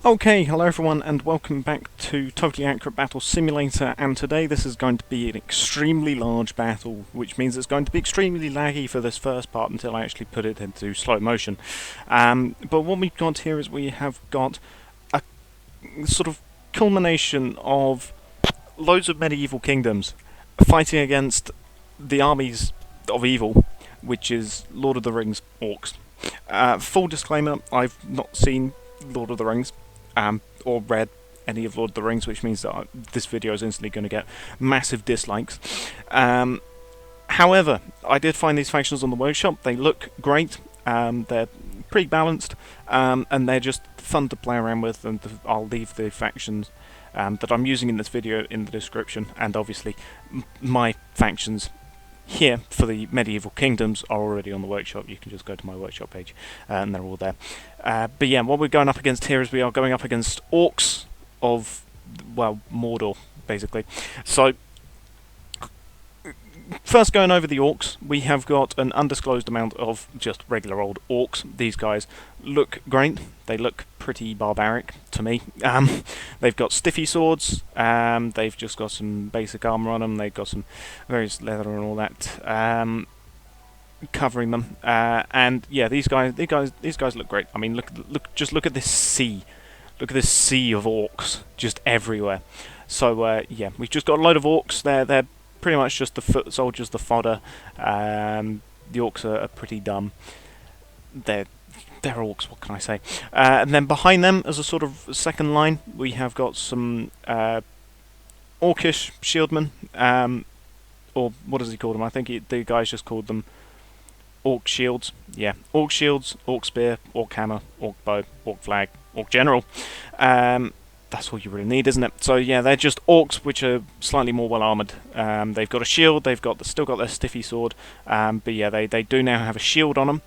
Okay, hello everyone and welcome back to Totally Accurate Battle Simulator, and today this is going to be an extremely large battle, which means it's going to be extremely laggy for this first part until I actually put it into slow motion. But what we've got here is we have got a sort of culmination of loads of medieval kingdoms fighting against the armies of evil, which is Lord of the Rings Orcs. Full disclaimer, I've not seen Lord of the Rings. Or read any of Lord of the Rings, which means that this video is instantly going to get massive dislikes. However, I did find these factions on the workshop. They look great. They're pretty balanced, and they're just fun to play around with. And I'll leave the factions that I'm using in this video in the description, and obviously my factions here for the medieval kingdoms are already on the workshop. You can just go to my workshop page and they're all there. But yeah, what we're going up against here is we are going up against orcs of, well, Mordor, basically. So, first going over the orcs, we have got an undisclosed amount of just regular old orcs. These guys look great. They look pretty barbaric to me. They've got stiffy swords. They've just got some basic armor on them. They've got some various leather and all that covering them. And yeah, these guys look great. I mean, just look at this sea. Look at this sea of orcs just everywhere. So yeah, we've just got a load of orcs. They're pretty much just the foot soldiers, the fodder. The orcs are pretty dumb. They're orcs, what can I say? And then behind them, as a sort of second line, we have got some Orcish shieldmen, or what does he call them? I think the guys just called them Orc shields. Yeah, Orc shields, Orc spear, Orc hammer, Orc bow, Orc flag, Orc general. That's all you really need, isn't it? So yeah, they're just orcs which are slightly more well armoured. They've got a shield, they've still got their stiffy sword, but yeah, they do now have a shield on them.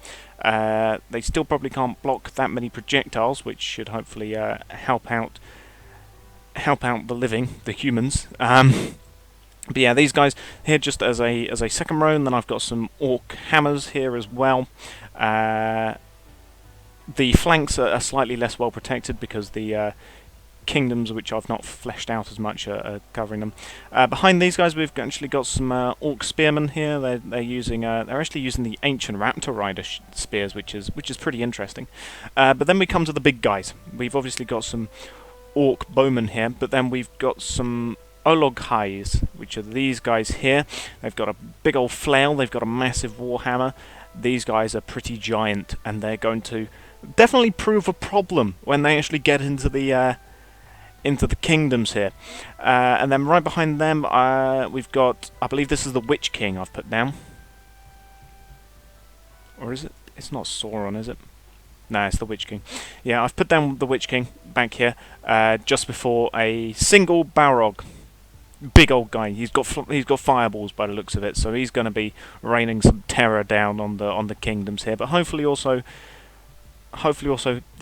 They still probably can't block that many projectiles, which should hopefully help out the humans. But yeah, these guys here just as a second row, and then I've got some orc hammers here as well. The flanks are slightly less well protected because the kingdoms which I've not fleshed out as much are covering them. Behind these guys, we've actually got some Orc Spearmen here. They're actually using the ancient Raptor Rider spears, which is pretty interesting. But then we come to the big guys. We've obviously got some Orc Bowmen here, but then we've got some Ologhais, which are these guys here. They've got a big old flail. They've got a massive warhammer. These guys are pretty giant, and they're going to definitely prove a problem when they actually get into the kingdoms here. And then right behind them, we've got, I believe this is the Witch King I've put down. Or is it? It's not Sauron, is it? No, it's the Witch King. Yeah, I've put down the Witch King back here, just before a single Balrog. Big old guy. He's got fireballs by the looks of it, so he's going to be raining some terror down on the kingdoms here. But hopefully also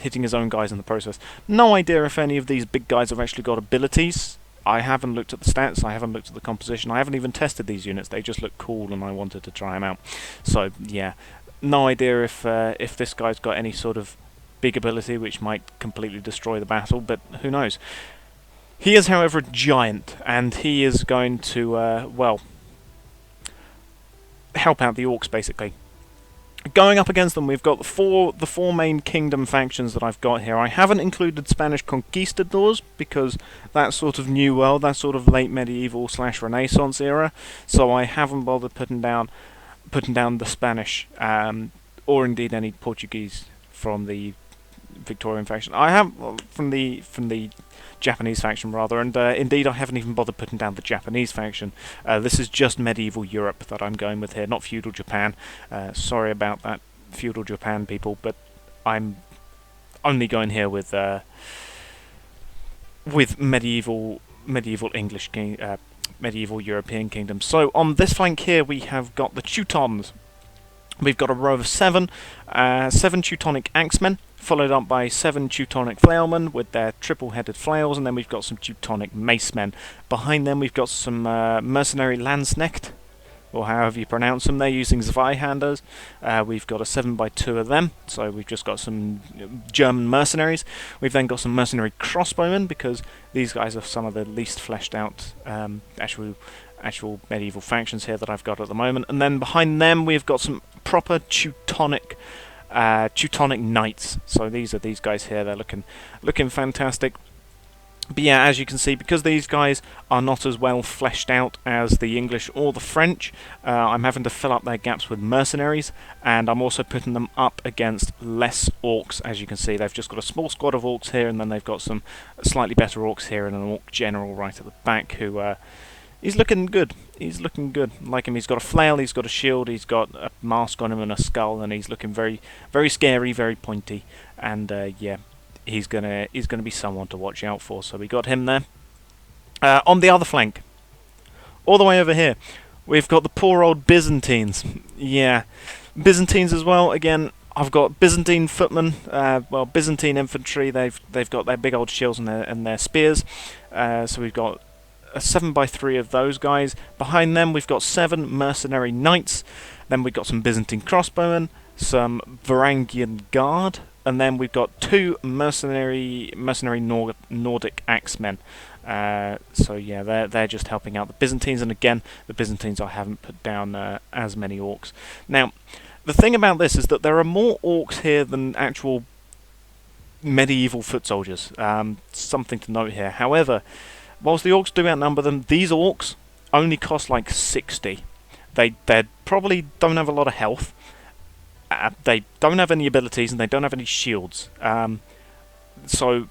hitting his own guys in the process. No idea if any of these big guys have actually got abilities. I haven't looked at the stats, I haven't looked at the composition, I haven't even tested these units. They just look cool and I wanted to try them out. So yeah, no idea if this guy's got any sort of big ability which might completely destroy the battle, but who knows. He is, however, a giant, and he is going to, well, help out the orcs, basically. Going up against them, we've got the four main kingdom factions that I've got here. I haven't included Spanish conquistadors because that's sort of New World, that's sort of late medieval / Renaissance era. So I haven't bothered putting down the Spanish, or indeed any Portuguese from the Victorian faction. I have from the Japanese faction rather, and indeed I haven't even bothered putting down the Japanese faction. This is just medieval Europe that I'm going with here, not feudal Japan. Sorry about that, feudal Japan people, but I'm only going here with medieval English medieval European kingdoms. So on this flank here we have got the Teutons. We've got a row of 7 Teutonic Axemen, followed up by 7 Teutonic Flailmen with their triple-headed flails, and then we've got some Teutonic Macemen. Behind them we've got some mercenary Landsknecht, or however you pronounce them. They're using Zweihanders. We've got a 7x2 of them, so we've just got some German mercenaries. We've then got some mercenary crossbowmen, because these guys are some of the least fleshed out actual medieval factions here that I've got at the moment. And then behind them we've got some proper Teutonic knights. So these are these guys here. They're looking fantastic. But yeah, as you can see, because these guys are not as well fleshed out as the English or the French, I'm having to fill up their gaps with mercenaries, and I'm also putting them up against less orcs. As you can see, they've just got a small squad of orcs here, and then they've got some slightly better orcs here, and an orc general right at the back who he's looking good. He's looking good. Like him, he's got a flail, he's got a shield, he's got a mask on him and a skull, and he's looking very, very scary, very pointy, and yeah. He's gonna be someone to watch out for. So we got him there. On the other flank, all the way over here, we've got the poor old Byzantines. Yeah, Byzantines as well. Again, I've got Byzantine footmen. Well, Byzantine infantry. They've got their big old shields and their spears. So we've got a 7x3 of those guys. Behind them, we've got 7 mercenary knights. Then we've got some Byzantine crossbowmen, some Varangian guard. And then we've got 2 mercenary Nordic axemen. So yeah, they're just helping out the Byzantines. And again, the Byzantines I haven't put down as many orcs. Now, the thing about this is that there are more orcs here than actual medieval foot soldiers. Something to note here. However, whilst the orcs do outnumber them, these orcs only cost like 60. They probably don't have a lot of health. They don't have any abilities, and they don't have any shields. So,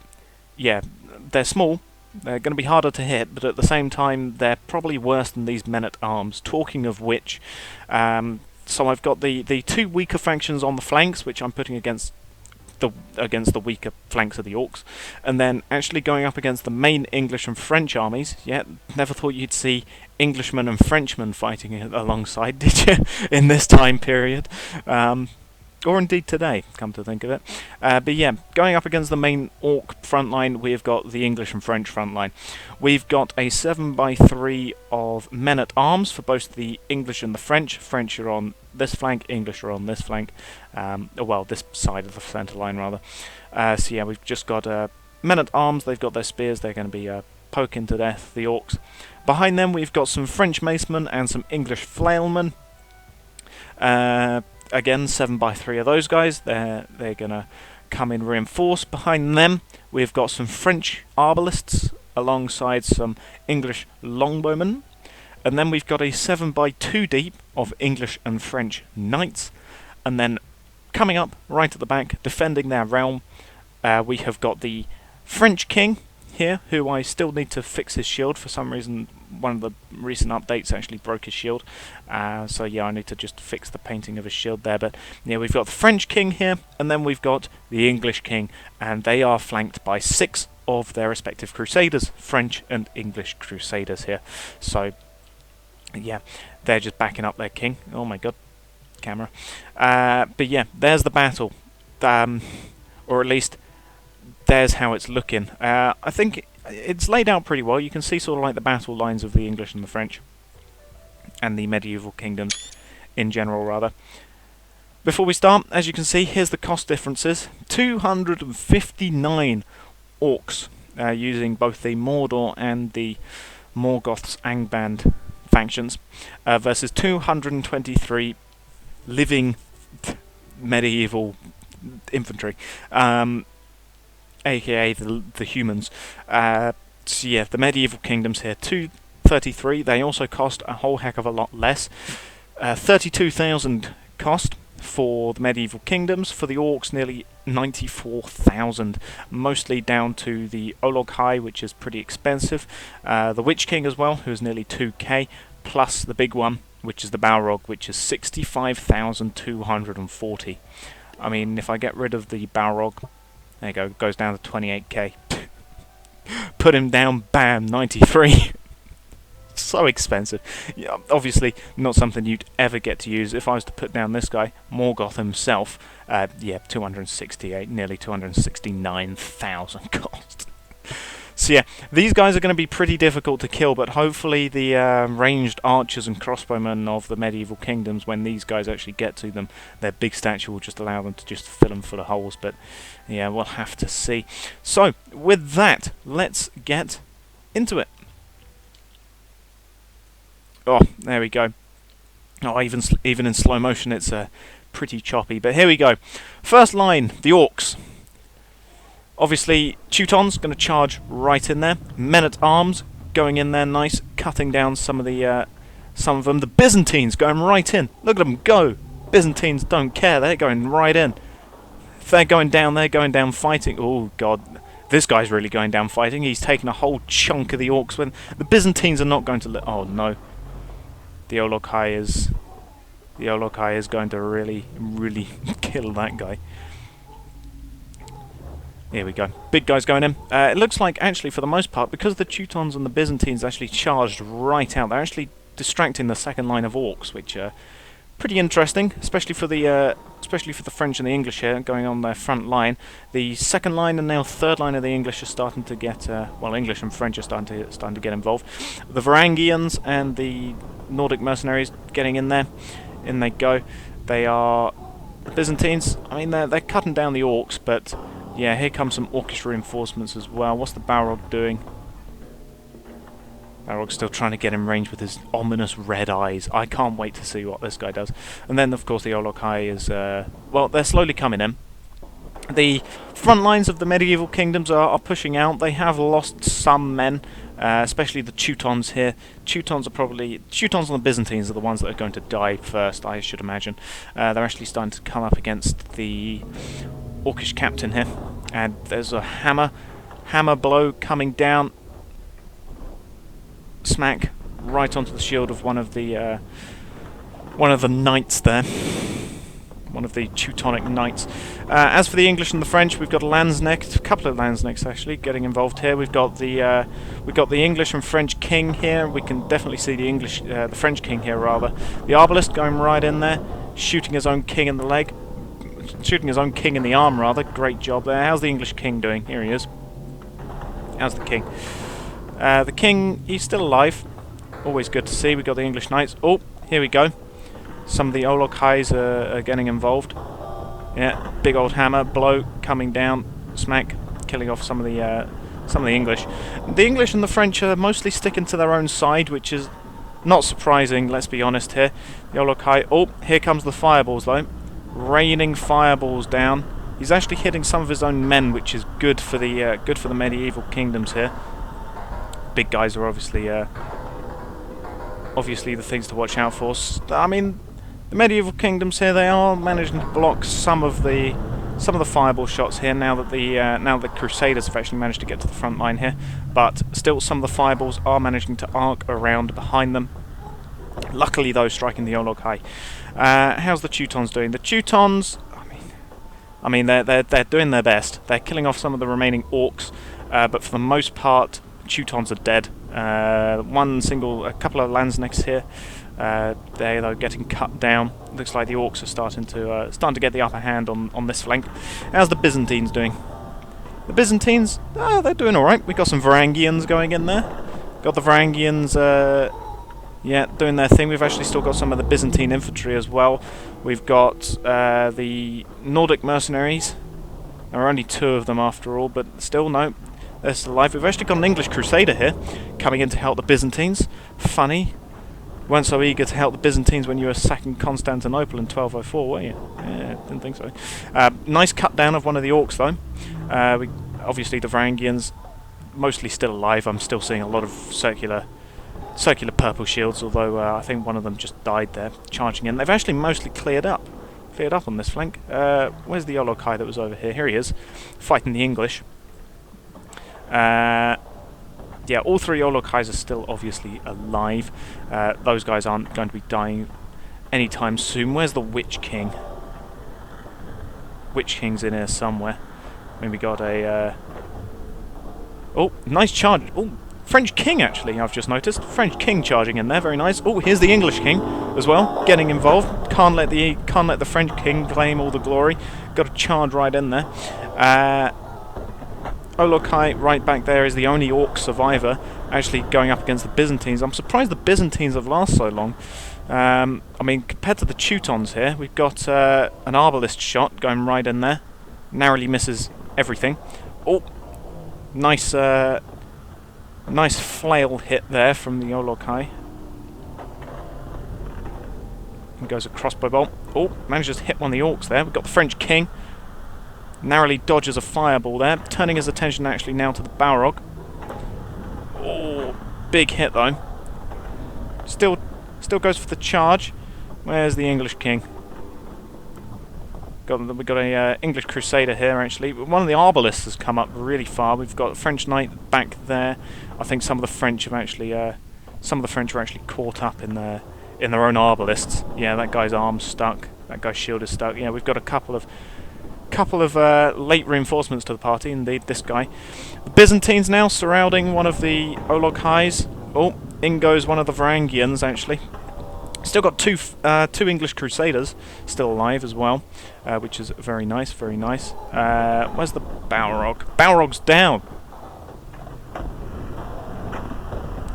yeah, they're small. They're going to be harder to hit, but at the same time, they're probably worse than these men-at-arms. Talking of which, so I've got the 2 weaker factions on the flanks, which I'm putting against the weaker flanks of the orcs, and then actually going up against the main English and French armies. Yeah, never thought you'd see Englishmen and Frenchmen fighting alongside, did you, in this time period? Or indeed today, come to think of it. But yeah, going up against the main orc front line, we've got the English and French front line. We've got a 7x3 of men-at-arms for both the English and the French. French are on this flank, English are on this flank. Well, this side of the centre line, rather. So yeah, we've just got men-at-arms. They've got their spears. They're going to be poking to death the orcs. Behind them, we've got some French macemen and some English flailmen. Again, 7x3 of those guys. They're going to come in reinforced. Behind them, we've got some French arbalists alongside some English longbowmen. And then we've got a 7x2 deep of English and French knights. And then coming up right at the back, defending their realm, we have got the French king here, who I still need to fix his shield. For some reason, one of the recent updates actually broke his shield. So yeah, I need to just fix the painting of his shield there. But yeah, we've got the French king here, and then we've got the English king, and they are flanked by 6 of their respective crusaders, French and English crusaders here. So yeah, they're just backing up their king. Oh my god, camera. But yeah, there's the battle. Or at least there's how it's looking. I think it's laid out pretty well. You can see sort of like the battle lines of the English and the French, and the medieval kingdoms in general, rather. Before we start, as you can see, here's the cost differences. 259 orcs, using both the Mordor and the Morgoth's Angband factions, versus 223 living medieval infantry, aka the humans. So yeah, the medieval kingdoms here, 233. They also cost a whole heck of a lot less. 32,000 cost for the medieval kingdoms. For the orcs, nearly 94,000, mostly down to the Olog High, which is pretty expensive. The Witch King as well, who is nearly 2k, plus the big one, which is the Balrog, which is 65,240. I mean, if I get rid of the Balrog, there you go, goes down to 28k. Put him down, bam, 93. So expensive. Yeah, obviously not something you'd ever get to use. If I was to put down this guy, Morgoth himself, yeah, 268, nearly 269,000 cost. So So yeah, these guys are going to be pretty difficult to kill, but hopefully the ranged archers and crossbowmen of the medieval kingdoms, when these guys actually get to them, their big stature will just allow them to just fill them full of holes. But yeah, we'll have to see. So with that, let's get into it. Oh, there we go. Oh, even in slow motion, it's pretty choppy. But here we go. First line, the Orcs. Obviously, Teutons going to charge right in there. Men at arms going in there, nice, cutting down some of them. The Byzantines going right in. Look at them go. Byzantines don't care. They're going right in. If they're going down fighting. Oh God, this guy's really going down fighting. He's taken a whole chunk of the Orcs. When the Byzantines are not going to. Oh no. The Olokai is going to really kill that guy. Here we go. Big guys going in. It looks like, actually, for the most part, because the Teutons and the Byzantines actually charged right out, they're actually distracting the second line of Orcs, which are pretty interesting, especially for the French and the English here, going on their front line. The second line and now third line of the English are starting to get, well, English and French are starting to get involved. The Varangians and the Nordic mercenaries getting in there. In they go. They are the Byzantines. I mean, they're cutting down the Orcs, but yeah, here comes some Orcish reinforcements as well. What's the Balrog doing? Balrog's still trying to get in range with his ominous red eyes. I can't wait to see what this guy does. And then, of course, the Olokai is... well, they're slowly coming in. The front lines of the medieval kingdoms are pushing out. They have lost some men, especially the Teutons here. Teutons and the Byzantines are the ones that are going to die first, I should imagine. They're actually starting to come up against the Orcish captain here, and there's a hammer blow coming down, smack right onto the shield of one of the knights there, one of the Teutonic knights. As for the English and the French, we've got a couple of Landsknechts actually getting involved here. We've got the English and French king here. We can definitely see the French king here rather. The Arbalist going right in there, shooting his own king in the leg. Shooting his own king in the arm, rather. Great job there. How's the English king doing? Here he is. How's the king? The king, he's still alive. Always good to see. We've got the English knights. Oh, here we go. Some of the Olokais are getting involved. Yeah, big old hammer blow coming down, smack, killing off some of the English. The English and the French are mostly sticking to their own side, which is not surprising. Let's be honest here. The Olokai. Oh, here comes the fireballs though. Raining fireballs down. He's actually hitting some of his own men, which is good for the medieval kingdoms here. Big guys are obviously the things to watch out for. I mean, the medieval kingdoms here, they are managing to block some of the fireball shots here. Now that the Crusaders have actually managed to get to the front line here, but still some of the fireballs are managing to arc around behind them. Luckily, though, striking the Olokai. How's the Teutons doing? The Teutons, I mean, they're doing their best. They're killing off some of the remaining Orcs, but for the most part, Teutons are dead. A couple of Landsknechts here. They're getting cut down. Looks like the Orcs are starting to get the upper hand on this flank. How's the Byzantines doing? The Byzantines, they're doing all right. We got some Varangians going in there. Got the Varangians. Yeah, doing their thing. We've actually still got some of the Byzantine infantry as well. We've got the Nordic mercenaries. There are only 2 of them after all, but still, no, they're still alive. We've actually got an English crusader here, coming in to help the Byzantines. Funny. Weren't so eager to help the Byzantines when you were sacking Constantinople in 1204, were you? Yeah, didn't think so. Nice cut down of one of the Orcs, though. Obviously, the Varangians, mostly still alive. I'm still seeing a lot of circular purple shields, although I think one of them just died there, charging in. They've actually mostly cleared up on this flank. Where's the Olokai that was over here? Here he is, fighting the English. Yeah, all 3 Olokais are still obviously alive. Those guys aren't going to be dying anytime soon. Where's the Witch King? Witch King's in here somewhere. Maybe got a... Oh, nice charge. Oh, French King, actually, I've just noticed. French King charging in there, very nice. Oh, here's the English King as well, getting involved. Can't let the French King claim all the glory. Got to charge right in there. Olokai right back there is the only Orc survivor actually going up against the Byzantines. I'm surprised the Byzantines have lasted so long. I mean, compared to the Teutons here, we've got an arbalist shot going right in there. Narrowly misses everything. Oh, nice, nice flail hit there from the Olokai. And goes a crossbow bolt. Oh, manages to hit one of the Orcs there. We've got the French king. Narrowly dodges a fireball there, turning his attention actually now to the Balrog. Oh, big hit though. Still goes for the charge. Where's the English king? We've got a English crusader here actually. One of the arbalists has come up really far. We've got a French knight back there. I think some of the French have actually, are actually caught up in their own arbalists. Yeah, that guy's arm's stuck. That guy's shield is stuck. Yeah, we've got a couple of late reinforcements to the party, indeed, this guy. The Byzantines now surrounding one of the Olokhais. Oh, in goes one of the Varangians, actually. Still got two English Crusaders still alive as well, which is very nice, very nice. Where's the Balrog? Balrog's down!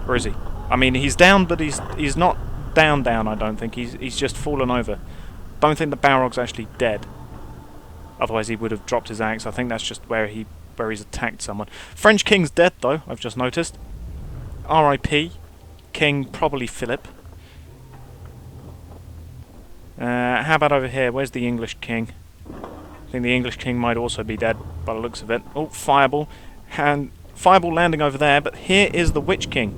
Where is he? I mean, he's down, but he's not down, I don't think. He's just fallen over. Don't think the Balrog's actually dead. Otherwise he would have dropped his axe. I think that's just where he's attacked someone. French king's dead though, I've just noticed. R.I.P. King, probably Philip. How about over here? Where's the English king? I think the English king might also be dead by the looks of it. Oh, fireball. And fireball landing over there, but here is the Witch King.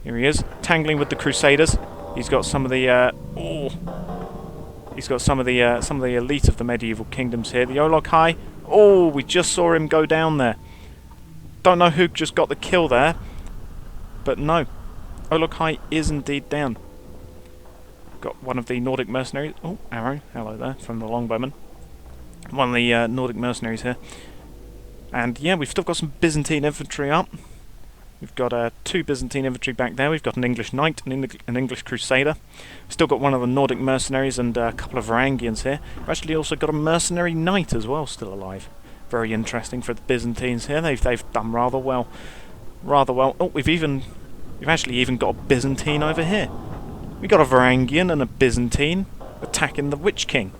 Here he is, tangling with the Crusaders. He's got some of the He's got some of the elite of the medieval kingdoms here. The Olokhai. Oh, we just saw him go down there. Don't know who just got the kill there, but no, Olokhai is indeed down. Got one of the Nordic mercenaries. Oh, arrow. Hello there from the longbowman. One of the Nordic mercenaries here. And yeah, we've still got some Byzantine infantry up. We've got two Byzantine infantry back there. We've got an English knight and an English crusader. We've still got one of the Nordic mercenaries and a couple of Varangians here. We've actually also got a mercenary knight as well still alive. Very interesting for the Byzantines here. They've done rather well. Rather well. Oh, we've actually even got a Byzantine over here. We've got a Varangian and a Byzantine attacking the Witch King.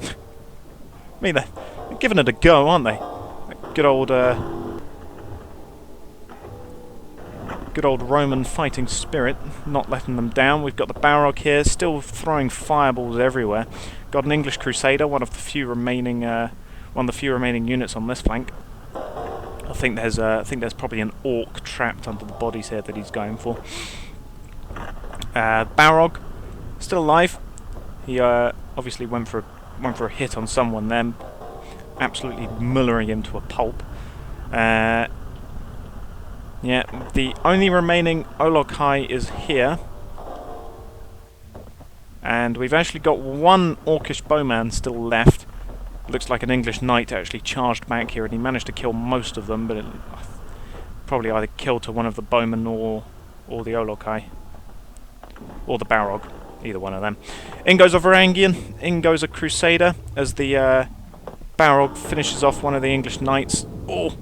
I mean, they're giving it a go, aren't they? Good old Roman fighting spirit, not letting them down. We've got the Balrog here, still throwing fireballs everywhere. Got an English Crusader, one of the few remaining units on this flank. I think there's probably an Orc trapped under the bodies here that he's going for. Balrog, still alive. He obviously went for a hit on someone then, absolutely mullering him to a pulp. Yeah, the only remaining Olokhai is here. And we've actually got one Orcish bowman still left. Looks like an English knight actually charged back here and he managed to kill most of them, but it probably either killed to one of the bowmen or the Olokhai. Or the Balrog. Either one of them. In goes a Varangian, in goes a Crusader as the Balrog finishes off one of the English knights. Oh!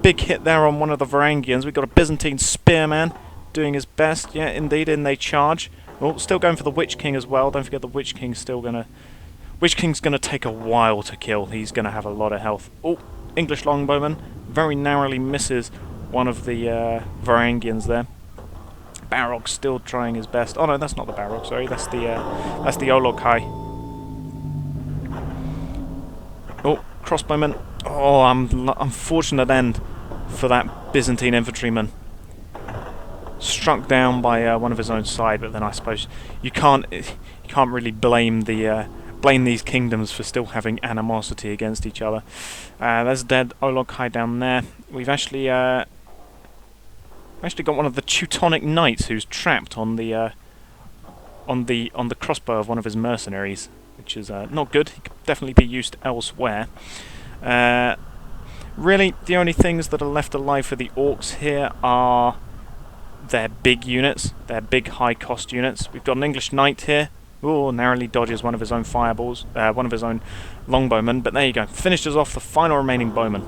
Big hit there on one of the Varangians. We've got a Byzantine Spearman doing his best. Yeah, indeed, in they charge. Oh, still going for the Witch King as well. Don't forget the Witch King's gonna take a while to kill. He's gonna have a lot of health. Oh, English longbowman very narrowly misses one of the Varangians there. Balrog's still trying his best. Oh no, that's not the Balrog. Sorry, that's the Olokhai. Oh, crossbowman. Oh, unfortunate end for that Byzantine infantryman. Struck down by one of his own side, but then I suppose you can't really blame these kingdoms for still having animosity against each other. There's a dead Olokhai down there. We've actually got one of the Teutonic knights who's trapped on the crossbow of one of his mercenaries, which is not good. He could definitely be used elsewhere. Really, the only things that are left alive for the Orcs here are their big units, their big high-cost units. We've got an English knight here, Oh, narrowly dodges one of his own fireballs, one of his own longbowmen, but there you go. Finishes off the final remaining bowman.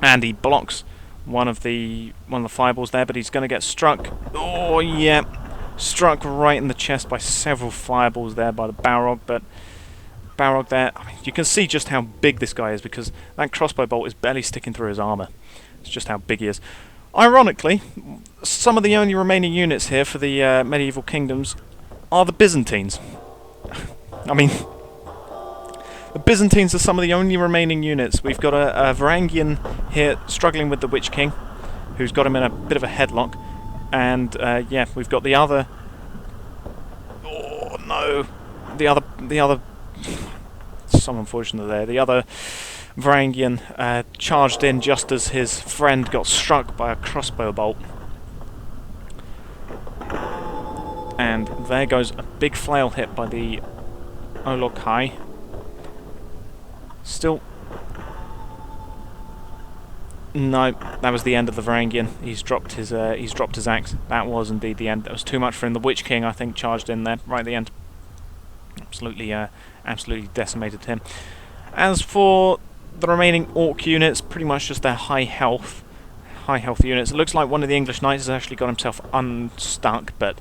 And he blocks one of the fireballs there, but he's going to get struck. Oh, yeah. Struck right in the chest by several fireballs there by the Balrog, but Balrog there, I mean, you can see just how big this guy is because that crossbow bolt is barely sticking through his armour. It's just how big he is. Ironically, some of the only remaining units here for the medieval kingdoms are the Byzantines. I mean, the Byzantines are some of the only remaining units. We've got a Varangian here struggling with the Witch King, who's got him in a bit of a headlock. And, yeah, we've got the other... Oh, no. The other... So unfortunate there. The other Varangian charged in just as his friend got struck by a crossbow bolt. And there goes a big flail hit by the Olog-hai. Still... No, that was the end of the Varangian. He's dropped his axe. That was indeed the end. That was too much for him. The Witch King, I think, charged in there right at the end. Absolutely decimated him. As for the remaining Orc units, pretty much just their high health units. It looks like one of the English knights has actually got himself unstuck, but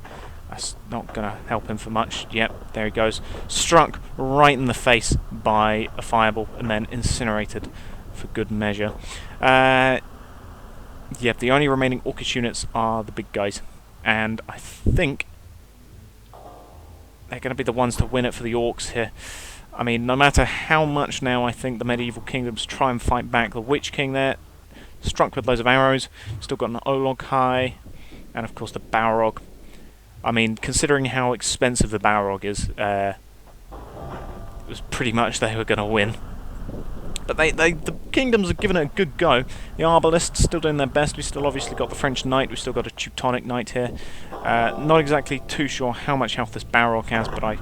that's not going to help him for much. Yep, there he goes. Struck right in the face by a fireball and then incinerated for good measure. Yep, the only remaining Orcish units are the big guys, and I think they're going to be the ones to win it for the Orcs here. I mean, no matter how much now I think the medieval kingdoms try and fight back, the Witch King there, struck with loads of arrows, still got an Olog-hai, and of course the Balrog. I mean, considering how expensive the Balrog is, it was pretty much they were going to win. But the kingdoms have given it a good go. The Arbalists still doing their best. We've still obviously got the French Knight. We've still got a Teutonic Knight here. Not exactly too sure how much health this Balrog has, but I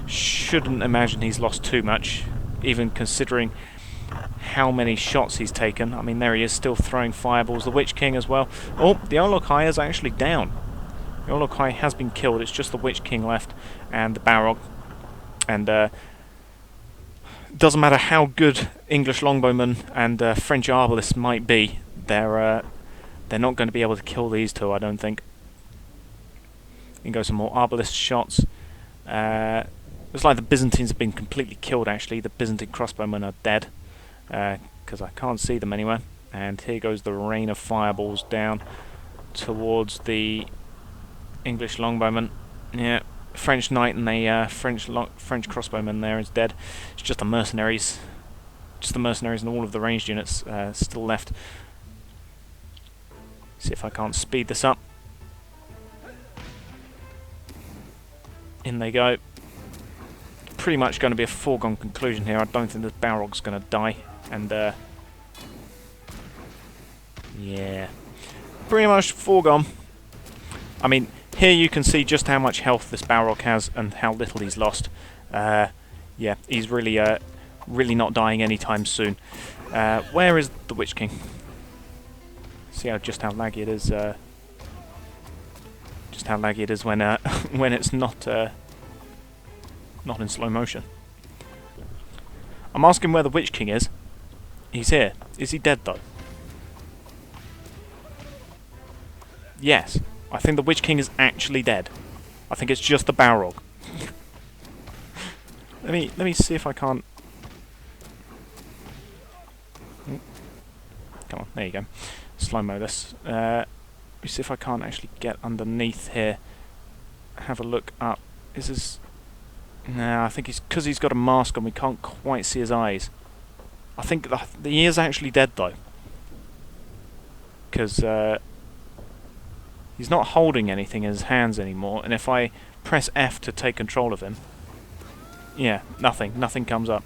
shouldn't imagine he's lost too much, even considering how many shots he's taken. I mean, there he is, still throwing fireballs. The Witch King as well. Oh, the Olog-hai is actually down. The Olog-hai has been killed. It's just the Witch King left and the Balrog. And doesn't matter how good English longbowmen and French arbalists might be, they're not going to be able to kill these two, I don't think. You can go some more arbalist shots. Looks like the Byzantines have been completely killed, actually. The Byzantine crossbowmen are dead, because I can't see them anywhere. And here goes the rain of fireballs down towards the English longbowmen. Yeah. French knight and the French crossbowman there is dead. It's just the mercenaries. Just the mercenaries and all of the ranged units still left. See if I can't speed this up. In they go. Pretty much going to be a foregone conclusion here. I don't think this Balrog's going to die. And yeah, pretty much foregone. I mean, here you can see just how much health this Balrog has and how little he's lost. Yeah, he's really not dying anytime soon. Where is the Witch King? See just how laggy it is. Just how laggy it is when when it's not in slow motion. I'm asking where the Witch King is. He's here. Is he dead though? Yes. I think the Witch King is actually dead. I think it's just the Balrog. let me see if I can't... Come on, there you go. Slow-mo this. Let me see if I can't actually get underneath here. Have a look up. Is this... No, I think because he's got a mask on, we can't quite see his eyes. I think he is actually dead though. Because... he's not holding anything in his hands anymore, and if I press F to take control of him, yeah, nothing comes up.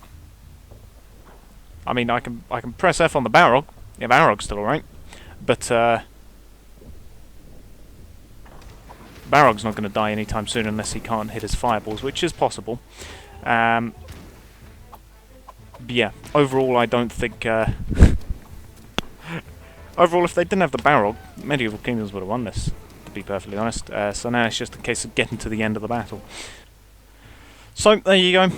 I mean, I can press F on the Balrog. Yeah, Balrog's still alright, but Balrog's not going to die anytime soon unless he can't hit his fireballs, which is possible. But yeah, overall, I don't think. Overall, if they didn't have the Balrog, medieval kingdoms would have won this, to be perfectly honest. So now it's just a case of getting to the end of the battle. So there you go.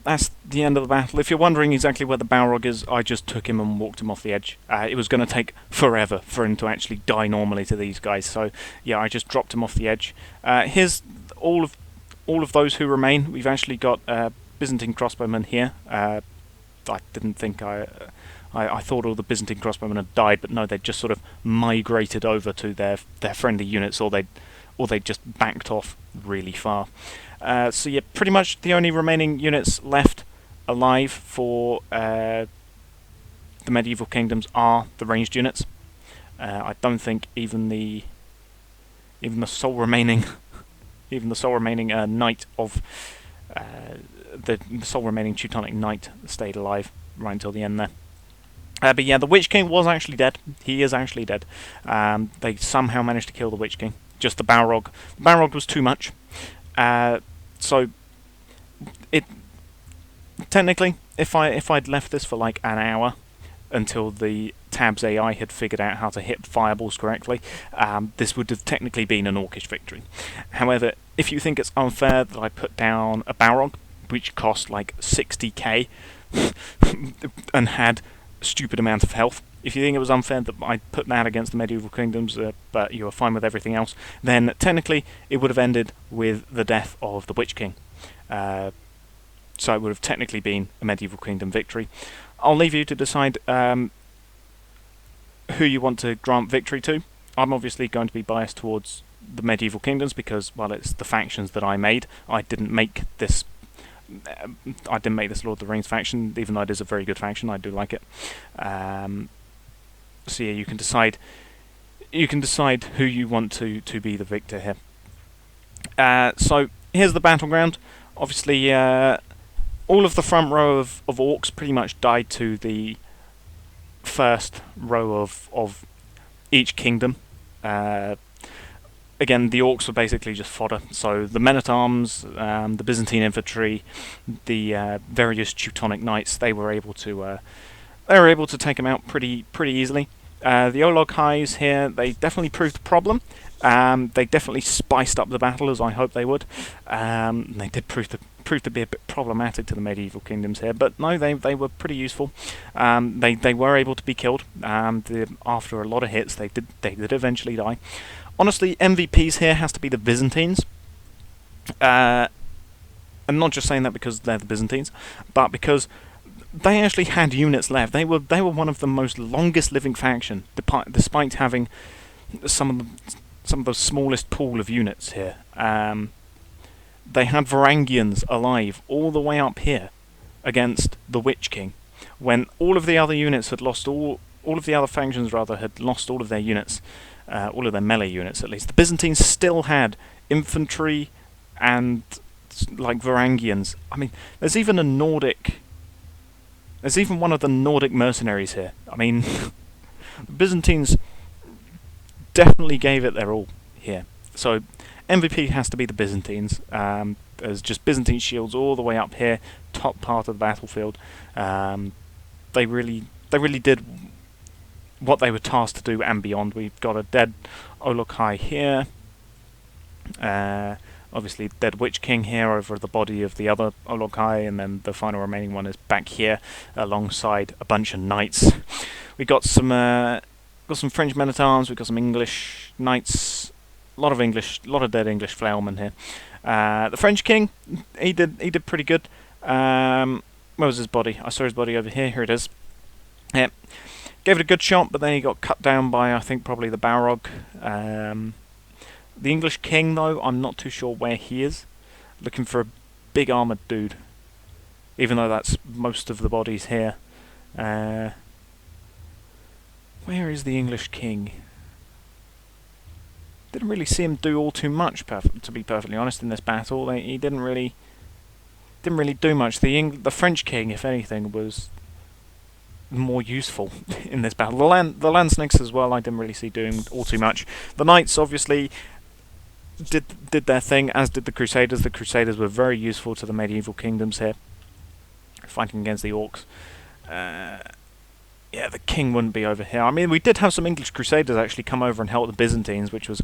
That's the end of the battle. If you're wondering exactly where the Balrog is, I just took him and walked him off the edge. It was going to take forever for him to actually die normally to these guys. So yeah, I just dropped him off the edge. Here's all of those who remain. We've actually got Byzantine crossbowmen here. I didn't think I thought all the Byzantine crossbowmen had died, but no, they'd just sort of migrated over to their friendly units, or they'd just backed off really far. So yeah, pretty much the only remaining units left alive for the medieval kingdoms are the ranged units. I don't think even the sole remaining knight of the sole remaining Teutonic knight stayed alive right until the end there. But yeah, the Witch King was actually dead. He is actually dead. They somehow managed to kill the Witch King. Just the Balrog. The Balrog was too much. So it technically, if I'd left this for like an hour until the Tab's AI had figured out how to hit fireballs correctly, this would have technically been an Orcish victory. However, if you think it's unfair that I put down a Balrog, which cost like 60k and had a stupid amount of health, if you think it was unfair that I put that against the medieval kingdoms, but you were fine with everything else, then technically it would have ended with the death of the Witch King. So it would have technically been a medieval kingdom victory. I'll leave you to decide who you want to grant victory to. I'm obviously going to be biased towards the medieval kingdoms because, well, it's the factions that I made. I didn't make this Lord of the Rings faction, even though it is a very good faction. I do like it. So yeah, you can decide who you want to be the victor here. So here's the battleground. Obviously, all of the front row of orcs pretty much died to the first row of each kingdom. Again, the orcs were basically just fodder. So the men-at-arms, the Byzantine infantry, the various Teutonic knights, they were able to take them out pretty easily. The Olog Highs here, they definitely proved a problem. They definitely spiced up the battle, as I hoped they would. They did prove to be a bit problematic to the medieval kingdoms here, but no, they were pretty useful. They were able to be killed. After a lot of hits, they did eventually die. Honestly, MVPs here has to be the Byzantines. I'm not just saying that because they're the Byzantines, but because they actually had units left. They were one of the most longest living faction, despite having some of the smallest pool of units here. They had Varangians alive all the way up here against the Witch King, when all of the other units had lost all of the other factions had lost all of their units, all of their melee units at least. The Byzantines still had infantry and like Varangians. I mean, there's even one of the Nordic mercenaries here. I mean, the Byzantines definitely gave it their all here. So MVP has to be the Byzantines. There's just Byzantine shields all the way up here, top part of the battlefield. They really did what they were tasked to do and beyond. We've got a dead Olokai here. Obviously, dead Witch King here over the body of the other Olokai, and then the final remaining one is back here alongside a bunch of knights. We got some French men-at-arms. We've got some English knights. A lot of dead English flailmen here. The French king, he did pretty good. Where was his body? I saw his body over here. Here it is. Yeah, gave it a good shot, but then he got cut down by, I think, probably the Balrog. The English king, though, I'm not too sure where he is. Looking for a big armoured dude, even though that's most of the bodies here. Where is the English king? Didn't really see him do all too much, to be perfectly honest, in this battle. He didn't really do much. The French king, if anything, was more useful in this battle. The landsnakes as well, I didn't really see doing all too much. The knights obviously did their thing, as did the Crusaders. The Crusaders were very useful to the medieval kingdoms here, fighting against the Orcs. Yeah, the king wouldn't be over here. I mean, we did have some English Crusaders actually come over and help the Byzantines, which was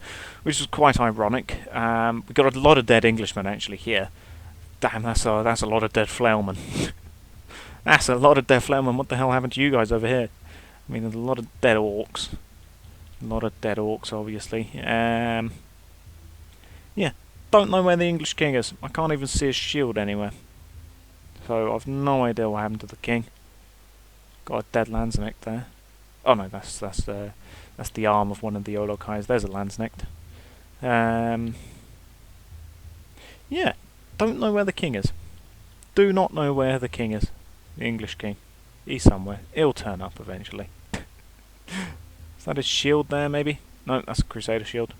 quite ironic. We got a lot of dead Englishmen actually here. Damn, that's a lot of dead flailmen. That's a lot of dead flailmen. What the hell happened to you guys over here? I mean, there's a lot of dead orcs. A lot of dead orcs, obviously. Yeah, don't know where the English king is. I can't even see his shield anywhere. So I've no idea what happened to the king. Got a dead Landsknecht there. Oh no, that's the arm of one of the Olokais. There's a Landsknecht. Yeah, don't know where the king is. Do not know where the king is. The English king. He's somewhere. He'll turn up eventually. Is that his shield there, maybe? No, that's a Crusader shield.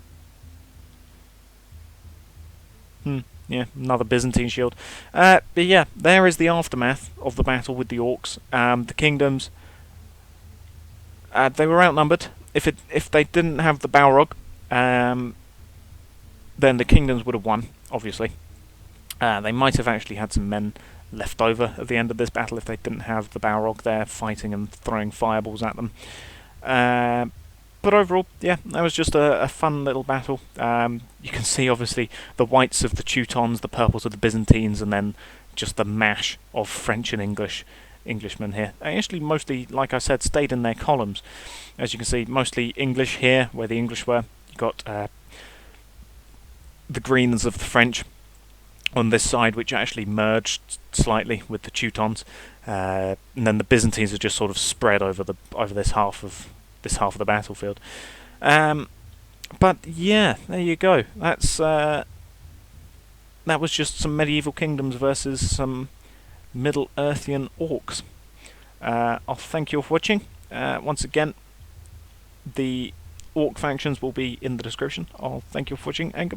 Yeah, another Byzantine shield. But yeah, there is the aftermath of the battle with the Orcs. The kingdoms, they were outnumbered. If they didn't have the Balrog, then the kingdoms would have won, obviously. They might have actually had some men left over at the end of this battle if they didn't have the Balrog there fighting and throwing fireballs at them. But overall, yeah, that was just a fun little battle. You can see, obviously, the whites of the Teutons, the purples of the Byzantines, and then just the mash of French and Englishmen here. They actually mostly, like I said, stayed in their columns. As you can see, mostly English here, where the English were. You got the greens of the French on this side, which actually merged slightly with the Teutons, and then the Byzantines are just sort of spread over this half of the battlefield. But yeah, there you go. That was just some medieval kingdoms versus some Middle-earthian orcs. I'll thank you all for watching. Once again, the orc factions will be in the description. I'll thank you for watching and goodbye.